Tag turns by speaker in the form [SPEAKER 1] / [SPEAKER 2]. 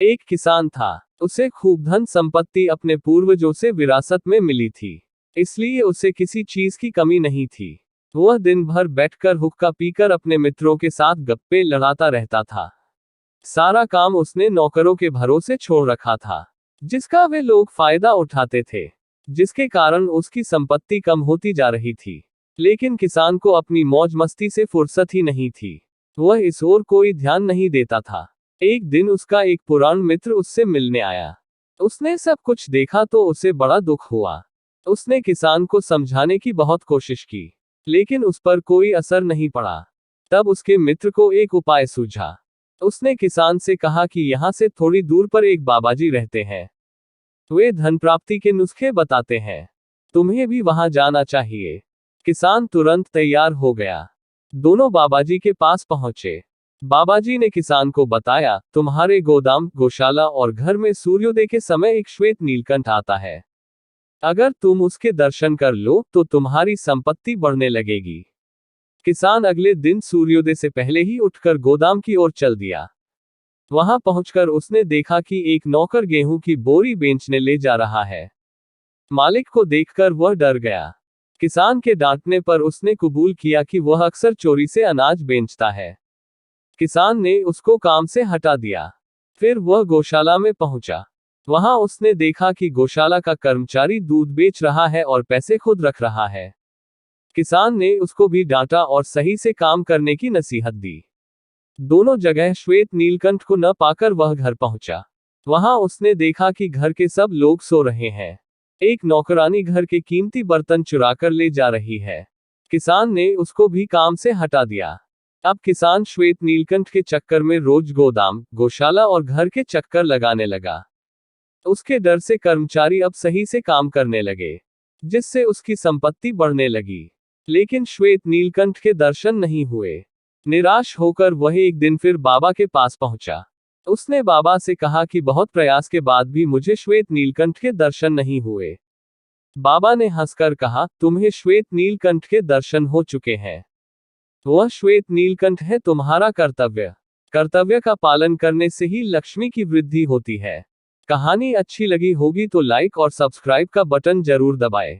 [SPEAKER 1] एक किसान था। उसे खूब धन संपत्ति अपने पूर्वजों से विरासत में मिली थी, इसलिए उसे किसी चीज की कमी नहीं थी। वह दिन भर बैठकर हुक्का पीकर अपने मित्रों के साथ गप्पे लड़ाता रहता था। सारा काम उसने नौकरों के भरोसे छोड़ रखा था, जिसका वे लोग फायदा उठाते थे, जिसके कारण उसकी संपत्ति कम होती जा रही थी। लेकिन किसान को अपनी मौज मस्ती से फुर्सत ही नहीं थी। वह इस ओर कोई ध्यान नहीं देता था। एक दिन उसका एक पुराना मित्र उससे मिलने आया। उसने सब कुछ देखा तो उसे बड़ा दुख हुआ। उसने किसान को समझाने की बहुत कोशिश की, लेकिन उस पर कोई असर नहीं पड़ा। तब उसके मित्र को एक उपाय सूझा। उसने किसान से कहा कि यहाँ से थोड़ी दूर पर एक बाबाजी रहते हैं। वे धन प्राप्ति के नुस्खे बताते हैं। तुम्हें भी वहां जाना चाहिए। किसान तुरंत तैयार हो गया। दोनों बाबाजी के पास पहुंचे। बाबाजी ने किसान को बताया, तुम्हारे गोदाम, गौशाला और घर में सूर्योदय के समय एक श्वेत नीलकंठ आता है। अगर तुम उसके दर्शन कर लो तो तुम्हारी संपत्ति बढ़ने लगेगी। किसान अगले दिन सूर्योदय से पहले ही उठकर गोदाम की ओर चल दिया। वहां पहुंचकर उसने देखा कि एक नौकर गेहूं की बोरी बेचने ले जा रहा है। मालिक को देखकर वह डर गया। किसान के डांटने पर उसने कबूल किया कि वह अक्सर चोरी से अनाज बेचता है। किसान ने उसको काम से हटा दिया। फिर वह गौशाला में पहुंचा। वहां उसने देखा कि गौशाला का कर्मचारी दूध बेच रहा है और पैसे खुद रख रहा है। किसान ने उसको भी डांटा और सही से काम करने की नसीहत दी। दोनों जगह श्वेत नीलकंठ को न पाकर वह घर पहुंचा। वहां उसने देखा कि घर के सब लोग सो रहे हैं। एक नौकरानी घर के कीमती बर्तन चुराकर ले जा रही है। किसान ने उसको भी काम से हटा दिया। अब किसान श्वेत नीलकंठ के चक्कर में रोज गोदाम, गौशाला और घर के चक्कर लगाने लगा। उसके डर से कर्मचारी अब सही से काम करने लगे, जिससे उसकी संपत्ति बढ़ने लगी। लेकिन श्वेत नीलकंठ के दर्शन नहीं हुए। निराश होकर वह एक दिन फिर बाबा के पास पहुंचा। उसने बाबा से कहा कि बहुत प्रयास के बाद भी मुझे श्वेत नीलकंठ के दर्शन नहीं हुए। बाबा ने हंसकर कहा, तुम्हें श्वेत नीलकंठ के दर्शन हो चुके हैं। वह श्वेत नीलकंठ है तुम्हारा कर्तव्य। कर्तव्य का पालन करने से ही लक्ष्मी की वृद्धि होती है। कहानी अच्छी लगी होगी तो लाइक और सब्सक्राइब का बटन जरूर दबाएं।